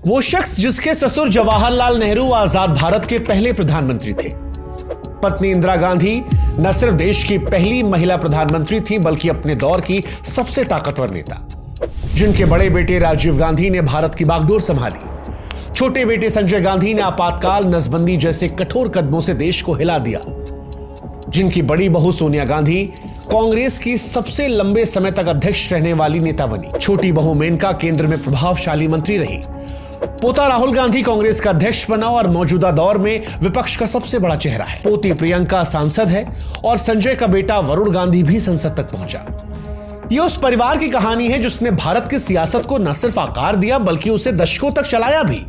वो शख्स जिसके ससुर जवाहरलाल नेहरू आजाद भारत के पहले प्रधानमंत्री थे। पत्नी इंदिरा गांधी न सिर्फ देश की पहली महिला प्रधानमंत्री थी बल्कि अपने दौर की सबसे ताकतवर नेता, जिनके बड़े बेटे राजीव गांधी ने भारत की बागडोर संभाली। छोटे बेटे संजय गांधी ने आपातकाल, नसबंदी जैसे कठोर कदमों से देश को हिला दिया। जिनकी बड़ी बहू सोनिया गांधी कांग्रेस की सबसे लंबे समय तक अध्यक्ष रहने वाली नेता बनी। छोटी बहू मेनका केंद्र में प्रभावशाली मंत्री रही। पोता राहुल गांधी कांग्रेस का अध्यक्ष बना और मौजूदा दौर में विपक्ष का सबसे बड़ा चेहरा है। पोती प्रियंका सांसद है और संजय का बेटा वरुण गांधी भी संसद तक पहुंचा। यह उस परिवार की कहानी है जिसने भारत की सियासत को न सिर्फ आकार दिया बल्कि उसे दशकों तक चलाया भी।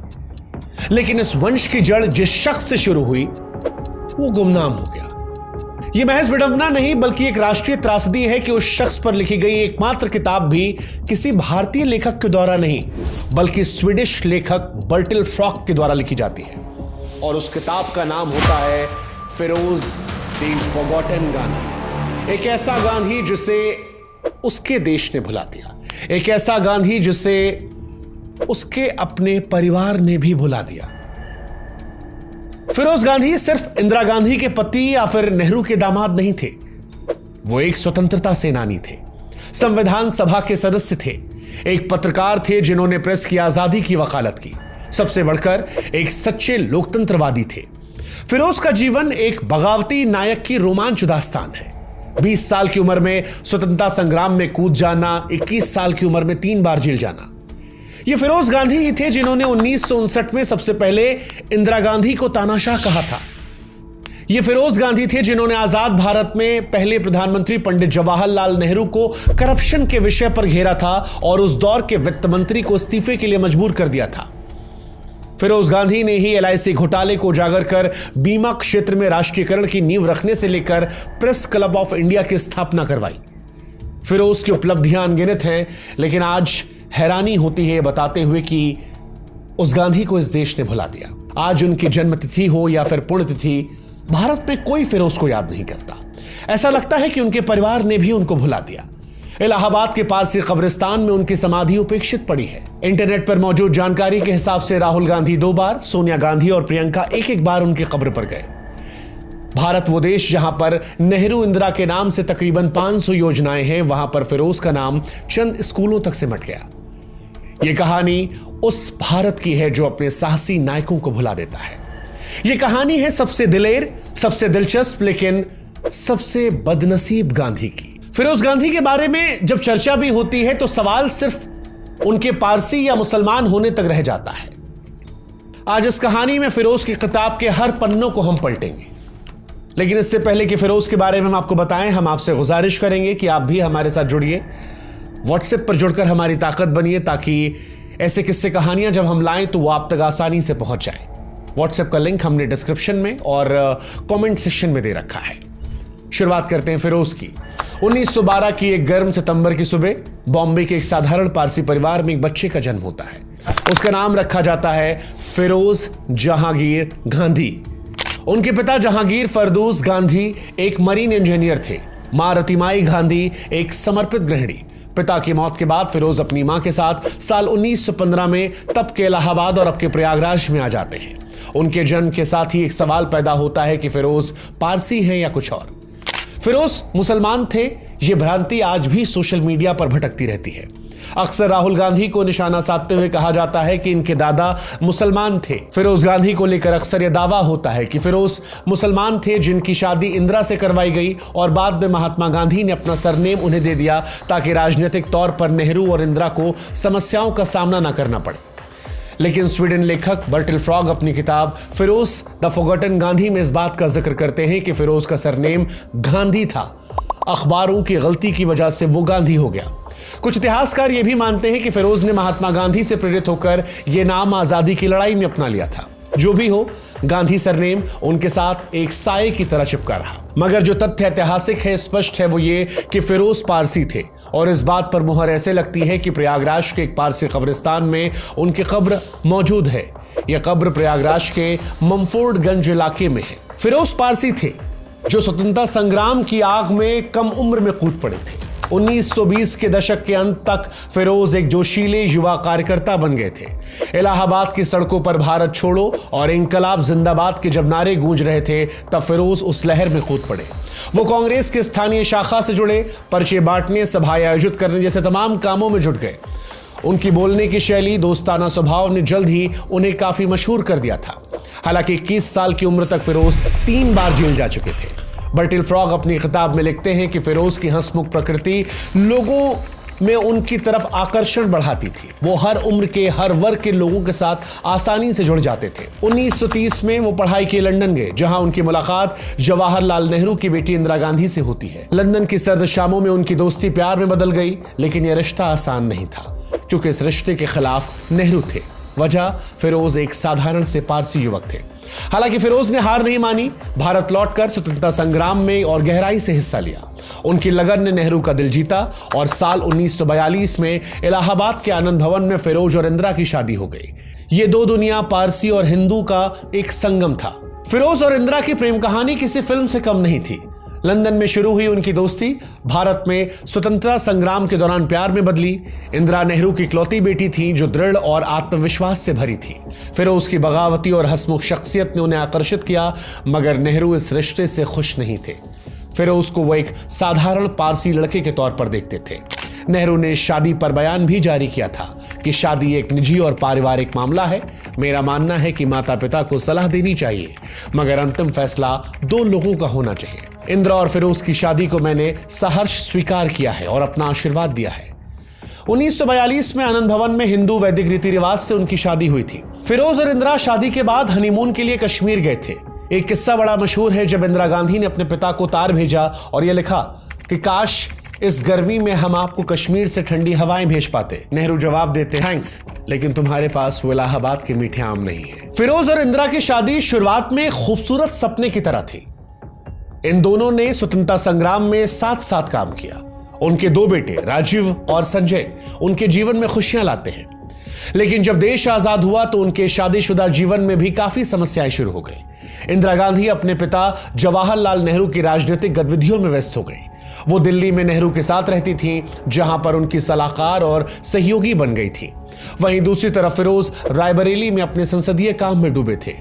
लेकिन इस वंश की जड़ जिस शख्स से शुरू हुई वो गुमनाम हो गया। यह महज विडंबना नहीं बल्कि एक राष्ट्रीय त्रासदी है कि उस शख्स पर लिखी गई एकमात्र किताब भी किसी भारतीय लेखक के द्वारा नहीं बल्कि स्वीडिश लेखक बर्टिल फ्रॉक के द्वारा लिखी जाती है। और उस किताब का नाम होता है फिरोज द फॉरगॉटन गांधी। एक ऐसा गांधी जिसे उसके देश ने भुला दिया, एक ऐसा गांधी जिसे उसके अपने परिवार ने भी भुला दिया। फिरोज गांधी सिर्फ इंदिरा गांधी के पति या फिर नेहरू के दामाद नहीं थे, वो एक स्वतंत्रता सेनानी थे, संविधान सभा के सदस्य थे, एक पत्रकार थे जिन्होंने प्रेस की आजादी की वकालत की, सबसे बढ़कर एक सच्चे लोकतंत्रवादी थे। फिरोज का जीवन एक बगावती नायक की रोमांच दास्तान है। 20 साल की उम्र में स्वतंत्रता संग्राम में कूद जाना, 21 साल की उम्र में 3 बार जेल जाना। ये फिरोज गांधी ही थे जिन्होंने 1959 में सबसे पहले इंदिरा गांधी को तानाशाह कहा था। ये फिरोज गांधी थे जिन्होंने आजाद भारत में पहले प्रधानमंत्री पंडित जवाहरलाल नेहरू को करप्शन के विषय पर घेरा था और उस दौर के वित्त मंत्री को इस्तीफे के लिए मजबूर कर दिया था। फिरोज गांधी ने ही LIC घोटाले को उजागर कर बीमा क्षेत्र में राष्ट्रीयकरण की नींव रखने से लेकर प्रेस क्लब ऑफ इंडिया की स्थापना करवाई। फिरोज की उपलब्धियां अनगिनत हैं, लेकिन आज हैरानी होती है बताते हुए कि उस गांधी को इस देश ने भुला दिया। आज उनकी जन्मतिथि हो या फिर पुण्यतिथि, भारत में कोई फिरोज को याद नहीं करता। ऐसा लगता है कि उनके परिवार ने भी उनको भुला दिया। इलाहाबाद के पारसी कब्रिस्तान में उनकी समाधि उपेक्षित पड़ी है। इंटरनेट पर मौजूद जानकारी के हिसाब से राहुल गांधी 2 बार, सोनिया गांधी और प्रियंका एक बार उनकी कब्र पर गए। भारत वो देश जहां पर नेहरू इंदिरा के नाम से तकरीबन 500 योजनाएं हैं, वहां पर फिरोज का नाम चंद स्कूलों तक सिमट गया। यह कहानी उस भारत की है जो अपने साहसी नायकों को भुला देता है। यह कहानी है सबसे दिलेर, सबसे दिलचस्प लेकिन सबसे बदनसीब गांधी की। फिरोज गांधी के बारे में जब चर्चा भी होती है तो सवाल सिर्फ उनके पारसी या मुसलमान होने तक रह जाता है। आज इस कहानी में फिरोज की किताब के हर पन्नों को हम पलटेंगे, लेकिन इससे पहले कि फिरोज के बारे में हम आपको बताएं, हम आपसे गुजारिश करेंगे कि आप भी हमारे साथ जुड़िए, व्हाट्सएप पर जुड़कर हमारी ताकत बनिए ताकि ऐसे किस्से कहानियां जब हम लाएं तो वो आप तक आसानी से पहुंच जाए। व्हाट्सएप का लिंक हमने डिस्क्रिप्शन में और कमेंट सेक्शन में दे रखा है। शुरुआत करते हैं फिरोज की। 1912 की एक गर्म सितंबर की सुबह बॉम्बे के एक साधारण पारसी परिवार में एक बच्चे का जन्म होता है। उसका नाम रखा जाता है फिरोज जहांगीर गांधी। उनके पिता जहांगीर फरदौस गांधी एक मरीन इंजीनियर थे। मां रतिमाई गांधी एक समर्पित गृहिणी। पिता की मौत के बाद फिरोज अपनी मां के साथ साल 1915 में तब के इलाहाबाद और अब के प्रयागराज में आ जाते हैं। उनके जन्म के साथ ही एक सवाल पैदा होता है कि फिरोज पारसी हैं या कुछ और। फिरोज मुसलमान थे, यह भ्रांति आज भी सोशल मीडिया पर भटकती रहती है। अक्सर राहुल गांधी को निशाना साधते हुए कहा जाता है कि इनके दादा मुसलमान थे। फिरोज गांधी को लेकर अक्सर यह दावा होता है कि फिरोज मुसलमान थे जिनकी शादी इंदिरा से करवाई गई और बाद में महात्मा गांधी ने अपना सरनेम उन्हें दे दिया ताकि राजनीतिक तौर पर नेहरू और इंदिरा को समस्याओं का सामना न करना पड़े। लेकिन स्वीडन लेखक बर्टिल फ्रॉग अपनी किताब फिरोज द फॉरगॉटन गांधी में इस बात का जिक्र करते हैं कि फिरोज का सरनेम गांधी था, अखबारों की गलती की वजह से वो गांधी हो गया। कुछ इतिहासकार यह भी मानते हैं कि फिरोज ने महात्मा गांधी से प्रेरित होकर यह नाम आजादी की लड़ाई में अपना लिया था। जो भी हो, गांधी सरनेम उनके साथ एक साये की तरह चिपका रहा। मगर जो तथ्य ऐतिहासिक है, स्पष्ट है, वो ये कि फिरोज पारसी थे और इस बात पर मुहर ऐसे लगती है कि प्रयागराज के एक पारसी कब्रिस्तान में उनकी कब्र मौजूद है। यह कब्र प्रयागराज के ममफोर्डगंज इलाके में है। फिरोज पारसी थे जो स्वतंत्रता संग्राम की आग में कम उम्र में कूद पड़े थे। 1920 के दशक के अंत तक फिरोज एक जोशीले युवा कार्यकर्ता बन गए थे। इलाहाबाद की सड़कों पर भारत छोड़ो और इंकलाब जिंदाबाद के जब नारे गूंज रहे थे, तब फिरोज उस लहर में कूद पड़े। वो कांग्रेस की स्थानीय शाखा से जुड़े, पर्चे बांटने, सभाएं आयोजित करने जैसे तमाम कामों में जुट गए। उनकी बोलने की शैली, दोस्ताना स्वभाव ने जल्द ही उन्हें काफी मशहूर कर दिया था। हालांकि 21 साल की उम्र तक फिरोज 3 बार जेल जा चुके थे। बर्टिल फ्रॉग अपनी किताब में लिखते हैं कि फिरोज की हंसमुख प्रकृति लोगों में उनकी तरफ आकर्षण बढ़ाती थी। वो हर उम्र के, हर वर्ग के लोगों के साथ आसानी से जुड़ जाते थे। 1930 में वो पढ़ाई के लिए लंदन गए, जहां उनकी मुलाकात जवाहरलाल नेहरू की बेटी इंदिरा गांधी से होती है। लंदन की सर्द शामों में उनकी दोस्ती प्यार में बदल गई, लेकिन यह रिश्ता आसान नहीं था, क्योंकि इस रिश्ते के खिलाफ नेहरू थे। वजह, फिरोज एक साधारण से पारसी युवक थे। हालांकि फिरोज ने हार नहीं मानी, भारत लौटकर स्वतंत्रता संग्राम में और गहराई से हिस्सा लिया। उनकी लगन ने नेहरू का दिल जीता और साल 1942 में इलाहाबाद के आनंद भवन में फिरोज और इंदिरा की शादी हो गई। ये दो दुनिया, पारसी और हिंदू का एक संगम था। फिरोज और इंदिरा की प्रेम कहानी किसी फिल्म से कम नहीं थी। लंदन में शुरू हुई उनकी दोस्ती भारत में स्वतंत्रता संग्राम के दौरान प्यार में बदली। इंदिरा नेहरू की इकलौती बेटी थी जो दृढ़ और आत्मविश्वास से भरी थी। फिरोज की बगावती और हंसमुख शख्सियत ने उन्हें आकर्षित किया, मगर नेहरू इस रिश्ते से खुश नहीं थे। फिरोज को वो एक साधारण पारसी लड़के के तौर पर देखते थे। नेहरू ने शादी पर बयान भी जारी किया था कि शादी एक निजी और पारिवारिक मामला है। मेरा मानना है कि माता पिता को सलाह देनी चाहिए, मगर अंतिम फैसला 2 लोगों का होना चाहिए। इंदिरा और फिरोज की शादी को मैंने सहर्ष स्वीकार किया है और अपना आशीर्वाद दिया है। 1942 में आनंद भवन में हिंदू वैदिक रीति रिवाज से उनकी शादी हुई थी। फिरोज और इंदिरा शादी के बाद हनीमून के लिए कश्मीर गए थे। एक किस्सा बड़ा मशहूर है, जब इंदिरा गांधी ने अपने पिता को तार भेजा और यह लिखा कि काश इस गर्मी में हम आपको कश्मीर से ठंडी हवाएं भेज पाते। नेहरू जवाब देते, थैंक्स, लेकिन तुम्हारे पास वो इलाहाबाद के मीठे आम नहीं है। फिरोज और इंदिरा की शादी शुरुआत में खूबसूरत सपने की तरह थी। इन दोनों ने स्वतंत्रता संग्राम में साथ साथ काम किया। उनके 2 बेटे राजीव और संजय उनके जीवन में खुशियां लाते हैं। लेकिन जब देश आजाद हुआ तो उनके शादीशुदा जीवन में भी काफी समस्याएं शुरू हो गई। इंदिरा गांधी अपने पिता जवाहरलाल नेहरू की राजनीतिक गतिविधियों में व्यस्त हो गई। वो दिल्ली में नेहरू के साथ रहती थीं, जहां पर उनकी सलाहकार और सहयोगी बन गई थी। वहीं दूसरी तरफ फिरोज रायबरेली में अपने संसदीय काम में डूबे थे।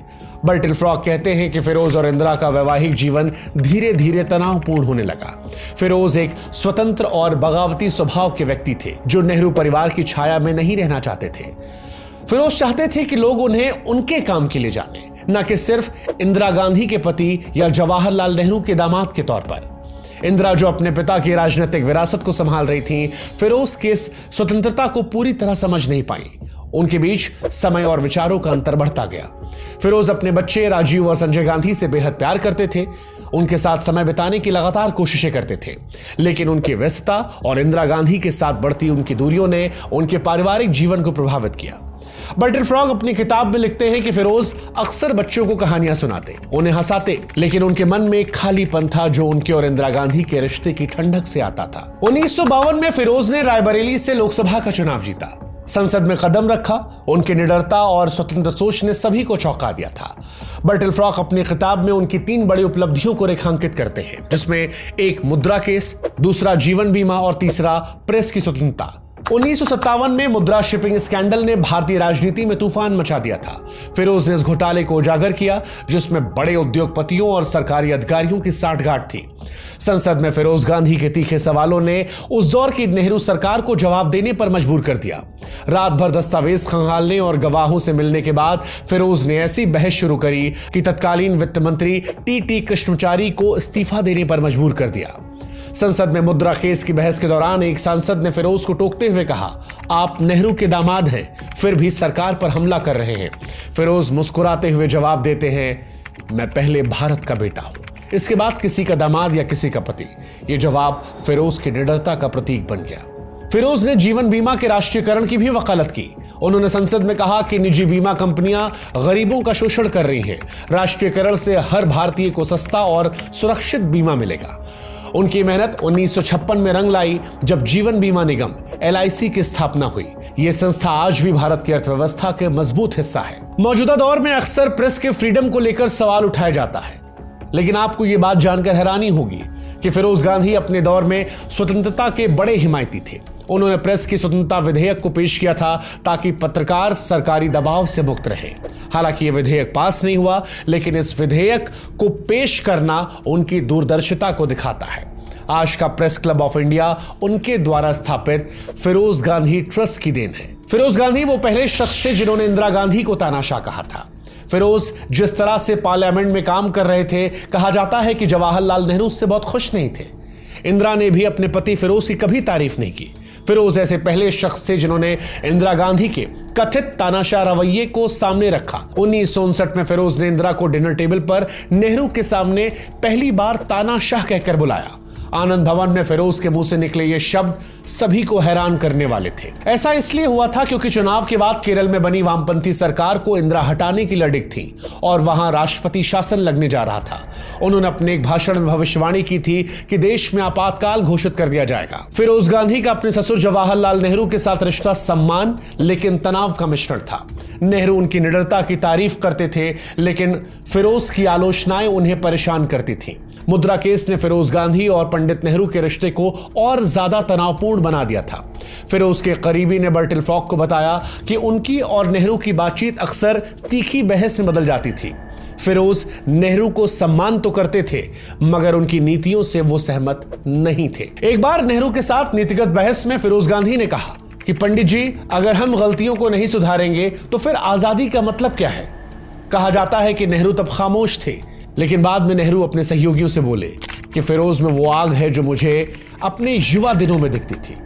बर्टिल फ्रॉग कहते हैं कि फिरोज और इंदिरा का वैवाहिक जीवन धीरे धीरे तनावपूर्ण होने लगा। फिरोज एक स्वतंत्र और बगावती स्वभाव के व्यक्ति थे, जो नेहरू परिवार की छाया में नहीं रहना चाहते थे। फिरोज चाहते थे कि लोग उन्हें उनके काम के लिए जाने, न कि सिर्फ इंदिरा गांधी के पति या जवाहरलाल नेहरू के दामाद के तौर पर। इंदिरा, जो अपने पिता की राजनीतिक विरासत को संभाल रही थीं, फिरोज की इस स्वतंत्रता को पूरी तरह समझ नहीं पाई। उनके बीच समय और विचारों का अंतर बढ़ता गया। फिरोज अपने बच्चे राजीव और संजय गांधी से बेहद प्यार करते थे, उनके साथ समय बिताने की लगातार कोशिशें करते थे, लेकिन उनकी व्यस्तता और इंदिरा गांधी के साथ बढ़ती उनकी दूरियों ने उनके पारिवारिक जीवन को प्रभावित किया। बर्टिल फ्रॉग अपनी किताब में लिखते हैं कि फिरोज अक्सर बच्चों को कहानियां सुनाते, उन्हें हंसाते, लेकिन उनके मन में एक खालीपन था जो उनके और इंदिरा गांधी के रिश्ते की ठंडक से आता था। 1952 में फिरोज ने रायबरेली से लोकसभा का चुनाव जीता, संसद में कदम रखा। उनकी निडरता और स्वतंत्र सोच ने सभी को चौंका दिया था। बर्टिल फ्रॉग अपनी किताब में उनकी 3 बड़ी उपलब्धियों को रेखांकित करते हैं, जिसमें एक मुद्रा केस, दूसरा जीवन बीमा और तीसरा प्रेस की स्वतंत्रता। 1957 में मुद्रा शिपिंग स्कैंडल ने भारतीय राजनीति में तूफान मचा दिया था। फिरोज ने इस घोटाले को उजागर किया, जिसमें बड़े उद्योगपतियों और सरकारी अधिकारियों की साठगांठ थी। संसद में फिरोज गांधी के तीखे सवालों ने उस दौर की नेहरू सरकार को जवाब देने पर मजबूर कर दिया। रात भर दस्तावेज खंगालने और गवाहों से मिलने के बाद फिरोज ने ऐसी बहस शुरू करी कि तत्कालीन वित्त मंत्री टी कृष्णचारी को इस्तीफा देने पर मजबूर कर दिया। संसद में मुद्रा केस की बहस के दौरान एक सांसद ने फिरोज को टोकते हुए कहा, आप नेहरू के दामाद हैं, फिर भी सरकार पर हमला कर रहे हैं। फिरोज मुस्कुराते हुए जवाब देते हैं, मैं पहले भारत का बेटा हूं, इसके बाद किसी का दामाद या किसी का पति। यह जवाब फिरोज की निडरता का प्रतीक बन गया। फिरोज ने जीवन बीमा के राष्ट्रीयकरण की भी वकालत की। उन्होंने संसद में कहा कि निजी बीमा कंपनियां गरीबों का शोषण कर रही हैं। राष्ट्रीयकरण से हर भारतीय को सस्ता और सुरक्षित बीमा मिलेगा। उनकी मेहनत 1956 में रंग लाई, जब जीवन बीमा निगम LIC की स्थापना हुई। यह संस्था आज भी भारत की अर्थव्यवस्था के मजबूत हिस्सा है। मौजूदा दौर में अक्सर प्रेस के फ्रीडम को लेकर सवाल उठाया जाता है, लेकिन आपको यह बात जानकर हैरानी होगी कि फिरोज गांधी अपने दौर में स्वतंत्रता के बड़े हिमायती थे। उन्होंने प्रेस की स्वतंत्रता विधेयक को पेश किया था ताकि पत्रकार सरकारी दबाव से मुक्त रहे। हालांकि यह विधेयक पास नहीं हुआ, लेकिन इस विधेयक को पेश करना उनकी दूरदर्शिता को दिखाता है। आज का प्रेस क्लब ऑफ इंडिया उनके द्वारा स्थापित फिरोज गांधी ट्रस्ट की देन है। फिरोज गांधी वो पहले शख्स थे जिन्होंने इंदिरा गांधी को तानाशाह कहा था। फिरोज जिस तरह से पार्लियामेंट में काम कर रहे थे, कहा जाता है कि जवाहरलाल नेहरू उससे बहुत खुश नहीं थे। इंदिरा ने भी अपने पति फिरोज की कभी तारीफ नहीं की। फिरोज ऐसे पहले शख्स थे जिन्होंने इंदिरा गांधी के कथित तानाशाह रवैये को सामने रखा। 1959 में फिरोज ने इंदिरा को डिनर टेबल पर नेहरू के सामने पहली बार तानाशाह कहकर बुलाया। आनंद भवन में फिरोज के मुंह से निकले ये शब्द सभी को हैरान करने वाले थे। ऐसा इसलिए हुआ था क्योंकि चुनाव के बाद केरल में बनी वामपंथी सरकार को इंदिरा हटाने की लड़क थी और वहां राष्ट्रपति शासन लगने जा रहा था। उन्होंने अपने एक भाषण में भविष्यवाणी की थी कि देश में आपातकाल घोषित कर दिया जाएगा। फिरोज गांधी का अपने ससुर जवाहरलाल नेहरू के साथ रिश्ता सम्मान लेकिन तनाव का मिश्रण था। नेहरू उनकी निडरता की तारीफ करते थे, लेकिन फिरोज की आलोचनाएं उन्हें परेशान करती थीं। मुद्रा केस ने फिरोज गांधी और पंडित नेहरू के रिश्ते को और ज्यादा तनावपूर्ण बना दिया था। फिरोज के करीबी ने बर्टिल फॉक को बताया कि उनकी और नेहरू की बातचीत अक्सर तीखी बहस में बदल जाती थी। फिरोज नेहरू को सम्मान तो करते थे, मगर उनकी नीतियों से वो सहमत नहीं थे। एक बार नेहरू के साथ नीतिगत बहस में फिरोज गांधी ने कहा कि पंडित जी, अगर हम गलतियों को नहीं सुधारेंगे तो फिर आजादी का मतलब क्या है। कहा जाता है कि नेहरू तब खामोश थे, लेकिन बाद में नेहरू अपने सहयोगियों से बोले कि फिरोज में वो आग है जो मुझे अपने युवा दिनों में दिखती थी।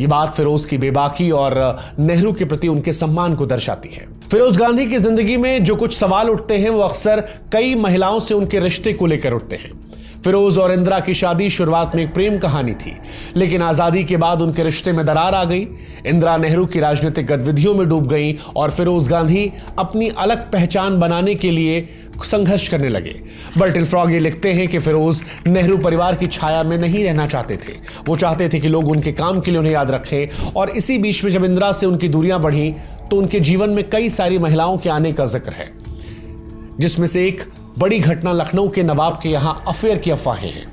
ये बात फिरोज की बेबाकी और नेहरू के प्रति उनके सम्मान को दर्शाती है। फिरोज गांधी की जिंदगी में जो कुछ सवाल उठते हैं वो अक्सर कई महिलाओं से उनके रिश्ते को लेकर उठते हैं। फिरोज और इंदिरा की शादी शुरुआत में एक प्रेम कहानी थी, लेकिन आजादी के बाद उनके रिश्ते में दरार आ गई। इंदिरा नेहरू की राजनीतिक गतिविधियों में डूब गई और फिरोज गांधी अपनी अलग पहचान बनाने के लिए संघर्ष करने लगे। बर्टिल फ्रॉग ये लिखते हैं कि फिरोज नेहरू परिवार की छाया में नहीं रहना चाहते थे। वो चाहते थे कि लोग उनके काम के लिए उन्हें याद रखें, और इसी बीच में जब इंदिरा से उनकी दूरियां बढ़ी तो उनके जीवन में कई सारी महिलाओं के आने का जिक्र है, जिसमें से एक बड़ी घटना लखनऊ के नवाब के यहां अफेयर की अफवाहें हैं।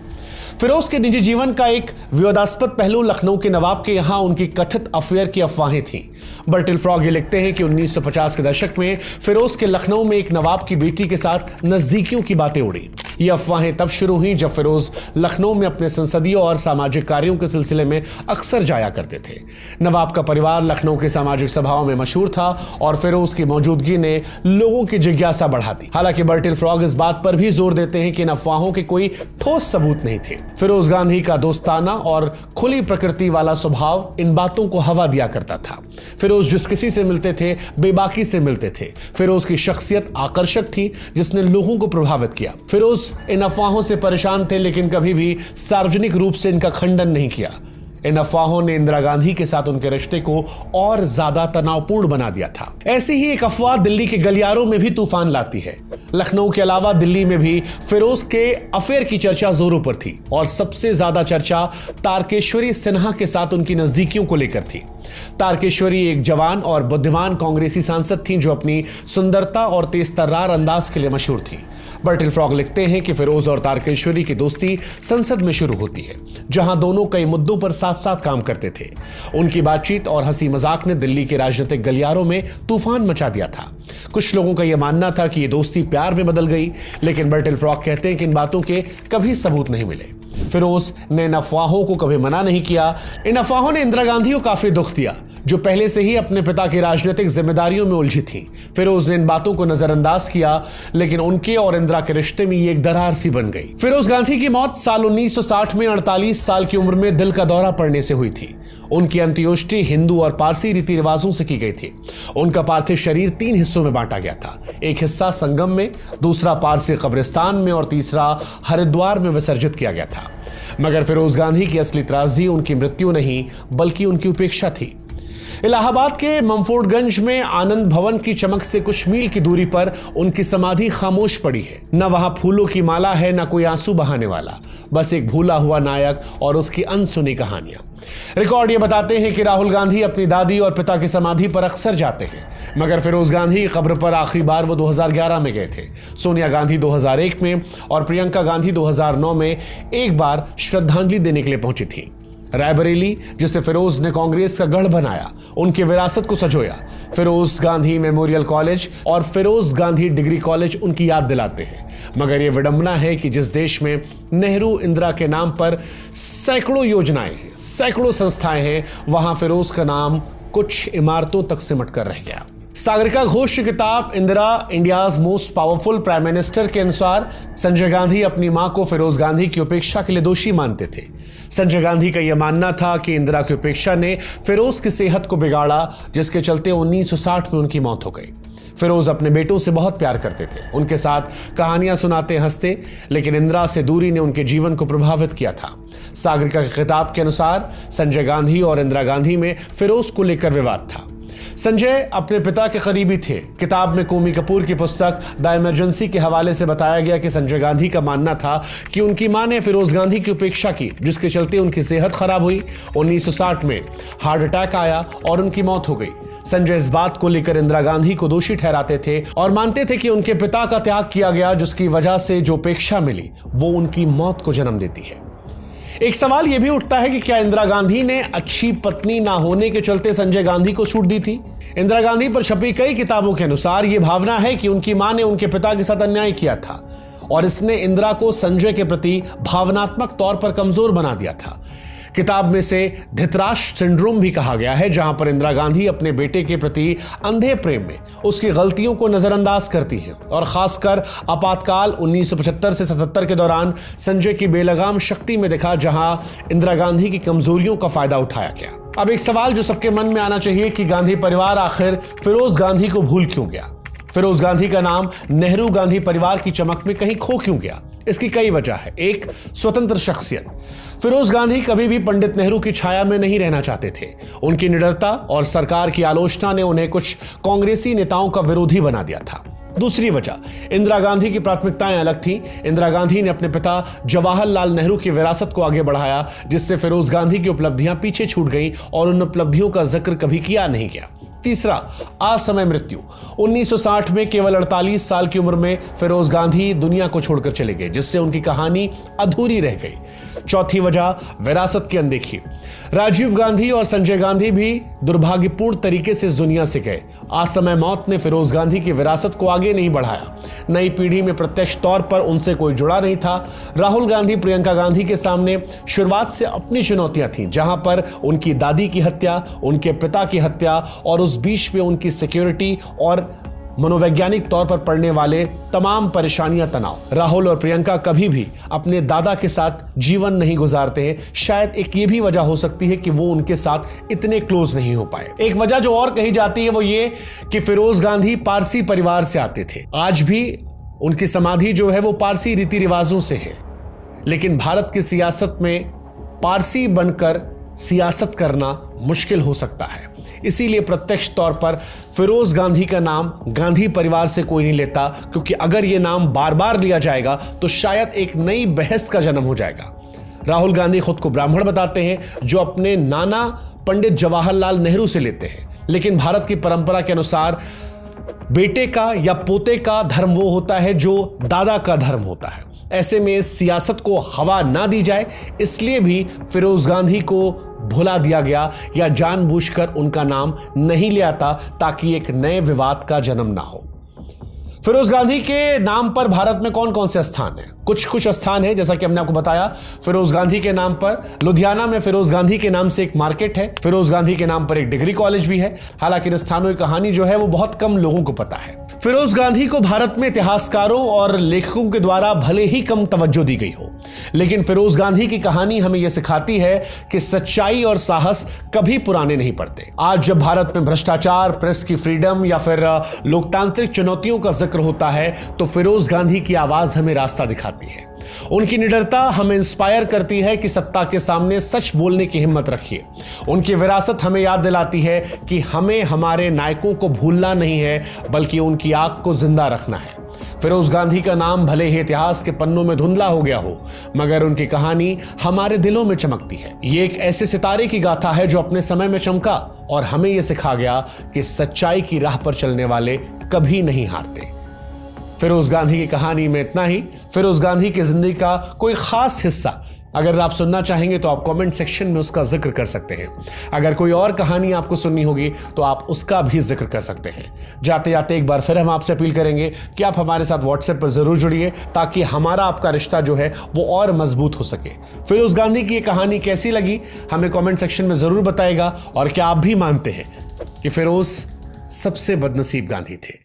फिरोज के निजी जीवन का एक विवादास्पद पहलू लखनऊ के नवाब के यहां उनकी कथित अफेयर की अफवाहें थीं। बर्टिल फ्रॉग ये लिखते हैं कि 1950 के दशक में फिरोज के लखनऊ में एक नवाब की बेटी के साथ नजदीकियों की बातें उड़ी। ये अफवाहें तब शुरू हुई जब फिरोज लखनऊ में अपने संसदीय और सामाजिक कार्यों के सिलसिले में अक्सर जाया करते थे। नवाब का परिवार लखनऊ के सामाजिक सभाओं में मशहूर था और फिरोज की मौजूदगी ने लोगों की जिज्ञासा बढ़ा दी। हालांकि बर्टिल फ्रॉग इस बात पर भी जोर देते हैं कि इन अफवाहों के कोई ठोस सबूत नहीं थे। फिरोज गांधी का दोस्ताना और खुली प्रकृति वाला स्वभाव इन बातों को हवा दिया करता था। फिरोज जिस किसी से मिलते थे बेबाकी से मिलते थे। फिरोज की शख्सियत आकर्षक थी जिसने लोगों को प्रभावित किया। फिरोज इन अफवाहों से परेशान थे, लेकिन कभी भी सार्वजनिक रूप से इनका खंडन नहीं किया। इन अफवाहों ने इंदिरा गांधी के साथ उनके रिश्ते को और ज्यादा तनावपूर्ण बना दिया था। ऐसी ही एक अफवाह दिल्ली के गलियारों में भी तूफान लाती है। लखनऊ के अलावा दिल्ली में भी फिरोज के अफेयर की चर्चा जोरों पर थी और सबसे ज्यादा चर्चा तारकेश्वरी सिन्हा के साथ उनकी नजदीकियों को लेकर थी। तारकेश्वरी एक जवान और बुद्धिमान कांग्रेसी सांसद थीं जो अपनी सुंदरता और तेज-तर्रार अंदाज के लिए मशहूर थीं। बर्टिल फ्रॉग लिखते हैं कि फिरोज और तारकेश्वरी की दोस्ती संसद में शुरू होती है, जहां दोनों कई मुद्दों पर साथ साथ काम करते थे। उनकी बातचीत और हंसी मजाक ने दिल्ली के राजनीतिक गलियारों में तूफान मचा दिया था। कुछ लोगों का यह मानना था कि यह दोस्ती प्यार में बदल गई, लेकिन बर्टिल फ्रॉग कहते हैं कि इन बातों के कभी सबूत नहीं मिले। फिरोज ने इन अफवाहों को कभी मना नहीं किया। इन अफवाहों ने इंदिरा गांधी को काफी दुख दिया, जो पहले से ही अपने पिता की राजनीतिक जिम्मेदारियों में उलझी थी। फिरोज ने इन बातों को नजरअंदाज किया, लेकिन उनके और इंदिरा के रिश्ते में ये एक दरार सी बन गई। फिरोज गांधी की मौत साल 1960 में 48 साल की उम्र में दिल का दौरा पड़ने से हुई थी। उनकी अंत्योष्टि हिंदू और पारसी रीति रिवाजों से की गई थी। उनका पार्थिव शरीर 3 हिस्सों में बांटा गया था। एक हिस्सा संगम में, दूसरा पारसी कब्रिस्तान में और तीसरा हरिद्वार में विसर्जित किया गया था। मगर फिरोज गांधी की असली त्रासदी उनकी मृत्यु नहीं, बल्कि उनकी उपेक्षा थी। इलाहाबाद के मंफोर्डगंज में आनंद भवन की चमक से कुछ मील की दूरी पर उनकी समाधि खामोश पड़ी है। न वहां फूलों की माला है, न कोई आंसू बहाने वाला, बस एक भूला हुआ नायक और उसकी अनसुनी कहानियां। रिकॉर्ड ये बताते हैं कि राहुल गांधी अपनी दादी और पिता की समाधि पर अक्सर जाते हैं, मगर फिरोज गांधी की कब्र पर आखिरी बार वो 2011 में गए थे। सोनिया गांधी 2001 में और प्रियंका गांधी 2009 में एक बार श्रद्धांजलि देने के लिए पहुंची थी। रायबरेली, जिसे फिरोज ने कांग्रेस का गढ़ बनाया, उनकी विरासत को सजोया। फिरोज गांधी मेमोरियल कॉलेज और फिरोज गांधी डिग्री कॉलेज उनकी याद दिलाते हैं। मगर यह विडंबना है कि जिस देश में नेहरू इंदिरा के नाम पर सैकड़ों योजनाएं हैं, सैकड़ों संस्थाएं हैं, वहां फिरोज का नाम कुछ इमारतों तक सिमट कर रह गया। सागरिका घोष की किताब Indira India's most powerful prime minister के अनुसार संजय गांधी अपनी मां को फिरोज गांधी की उपेक्षा के लिए दोषी मानते थे। संजय गांधी का यह मानना था कि इंदिरा की उपेक्षा ने फिरोज की सेहत को बिगाड़ा, जिसके चलते 1960 में उनकी मौत हो गई। फिरोज अपने बेटों से बहुत प्यार करते थे, उनके साथ कहानियां सुनाते हंसते, लेकिन इंदिरा से दूरी ने उनके जीवन को प्रभावित किया था। सागरिका की किताब के अनुसार संजय गांधी और इंदिरा गांधी में फिरोज को लेकर विवाद था। संजय अपने पिता के करीबी थे। किताब में कोमी कपूर की पुस्तक द इमरजेंसी के हवाले से बताया गया कि संजय गांधी का मानना था कि उनकी मां ने फिरोज गांधी की उपेक्षा की, जिसके चलते उनकी सेहत खराब हुई। 1960 में हार्ट अटैक आया और उनकी मौत हो गई। संजय इस बात को लेकर इंदिरा गांधी को दोषी ठहराते थे और मानते थे कि उनके पिता का त्याग किया गया, जिसकी वजह से जो उपेक्षा मिली वो उनकी मौत को जन्म देती है। एक सवाल यह भी उठता है कि क्या इंदिरा गांधी ने अच्छी पत्नी ना होने के चलते संजय गांधी को छूट दी थी? इंदिरा गांधी पर छपी कई किताबों के अनुसार यह भावना है कि उनकी मां ने उनके पिता के साथ अन्याय किया था और इसने इंदिरा को संजय के प्रति भावनात्मक तौर पर कमजोर बना दिया था। किताब में से धृतराष्ट्र सिंड्रोम भी कहा गया है, जहां पर इंदिरा गांधी अपने बेटे के प्रति अंधे प्रेम में उसकी गलतियों को नजरअंदाज करती हैं और खासकर आपातकाल 1975 से 77 के दौरान संजय की बेलगाम शक्ति में देखा, जहां इंदिरा गांधी की कमजोरियों का फायदा उठाया गया। अब एक सवाल जो सबके मन में आना चाहिए कि गांधी परिवार आखिर फिरोज गांधी को भूल क्यों गया? फिरोज गांधी का नाम नेहरू गांधी परिवार की चमक में कहीं खो क्यों गया? इसकी कई वजह है। एक, स्वतंत्र शख्सियत। फिरोज गांधी कभी भी पंडित नेहरू की छाया में नहीं रहना चाहते थे। उनकी निडरता और सरकार की आलोचना ने उन्हें कुछ कांग्रेसी नेताओं का विरोधी बना दिया था। दूसरी वजह, इंदिरा गांधी की प्राथमिकताएं अलग थीं। इंदिरा गांधी ने अपने पिता जवाहरलाल नेहरू की विरासत को आगे बढ़ाया, जिससे फिरोज गांधी की उपलब्धियां पीछे छूट गईं और उन उपलब्धियों का जिक्र कभी किया नहीं गया। तीसरा, असमय मृत्यु। 1960 में केवल 48 साल की उम्र में फिरोज गांधी दुनिया को छोड़कर चले गए, जिससे उनकी कहानी अधूरी रह गई। चौथी वजह, विरासत की अनदेखी। राजीव गांधी और संजय गांधी भी दुर्भाग्यपूर्ण तरीके से इस दुनिया से गए। असमय मौत ने फिरोज गांधी की विरासत को आगे नहीं बढ़ाया। नई पीढ़ी में प्रत्यक्ष तौर पर उनसे कोई जुड़ा नहीं था। राहुल गांधी, प्रियंका गांधी के सामने शुरुआत से अपनी चुनौतियां थीं, जहां पर उनकी दादी की हत्या, उनके पिता की हत्या और उस बीच में उनकी सिक्योरिटी और मनोवैज्ञानिक तौर पर पड़ने वाले तमाम परेशानियां, तनाव। राहुल और प्रियंका कभी भी अपने दादा के साथ जीवन नहीं गुजारते हैं। शायद एक ये भी वजह हो सकती है कि वो उनके साथ इतने क्लोज नहीं हो पाए। एक वजह जो और कही जाती है वो ये कि फिरोज गांधी पारसी परिवार से आते थे। आज भी उनकी समाधि जो है वो पारसी रीति रिवाजों से है, लेकिन भारत की सियासत में पारसी बनकर सियासत करना मुश्किल हो सकता है। इसीलिए प्रत्यक्ष तौर पर फिरोज गांधी का नाम गांधी परिवार से कोई नहीं लेता, क्योंकि अगर यह नाम बार बार लिया जाएगा तो शायद एक नई बहस का जन्म हो जाएगा। राहुल गांधी खुद को ब्राह्मण बताते हैं, जो अपने नाना पंडित जवाहरलाल नेहरू से लेते हैं, लेकिन भारत की परंपरा के अनुसार बेटे का या पोते का धर्म वो होता है जो दादा का धर्म होता है। ऐसे में इस सियासत को हवा ना दी जाए, इसलिए भी फिरोज गांधी को भुला दिया गया या जानबूझकर उनका नाम नहीं लिया था, ताकि एक नए विवाद का जन्म ना हो। फिरोज गांधी के नाम पर भारत में कौन कौन से स्थान हैं? कुछ स्थान है, जैसा कि हमने आपको बताया। फिरोज गांधी के नाम पर लुधियाना में फिरोज गांधी के नाम से एक मार्केट है। फिरोज गांधी के नाम पर एक डिग्री कॉलेज भी है। हालांकि इन स्थानों की कहानी जो है वो बहुत कम लोगों को पता है। फिरोज गांधी को भारत में इतिहासकारों और लेखकों के द्वारा भले ही कम तवज्जो दी गई हो, लेकिन फिरोज गांधी की कहानी हमें यह सिखाती है कि सच्चाई और साहस कभी पुराने नहीं पड़ते। आज जब भारत में भ्रष्टाचार, प्रेस की फ्रीडम या फिर लोकतांत्रिक चुनौतियों का जिक्र होता है, तो फिरोज गांधी की आवाज हमें रास्ता दिखाती है। उनकी निडरता हमें इंस्पायर करती है कि सत्ता के सामने सच बोलने की हिम्मत रखिए। उनकी विरासत हमें याद दिलाती है कि हमें हमारे नायकों को भूलना नहीं है, बल्कि उनकी आग को जिंदा रखना है। फिरोज गांधी का नाम भले ही इतिहास के पन्नों में धुंधला हो गया हो, मगर उनकी कहानी हमारे दिलों में चमकती है। ये एक ऐसे सितारे की गाथा है जो अपने समय में चमका और हमें यह सिखा गया कि सच्चाई की राह पर चलने वाले कभी नहीं हारते। फिरोज गांधी की कहानी में इतना ही। फिरोज गांधी की जिंदगी का कोई खास हिस्सा अगर आप सुनना चाहेंगे तो आप कमेंट सेक्शन में उसका जिक्र कर सकते हैं। अगर कोई और कहानी आपको सुननी होगी तो आप उसका भी जिक्र कर सकते हैं। जाते जाते एक बार फिर हम आपसे अपील करेंगे कि आप हमारे साथ व्हाट्सएप पर जरूर जुड़िए, ताकि हमारा आपका रिश्ता जो है वो और मजबूत हो सके। फिरोज गांधी की ये कहानी कैसी लगी हमें कमेंट सेक्शन में जरूर बताइएगा। और क्या आप भी मानते हैं कि फिरोज सबसे बदनसीब गांधी थे?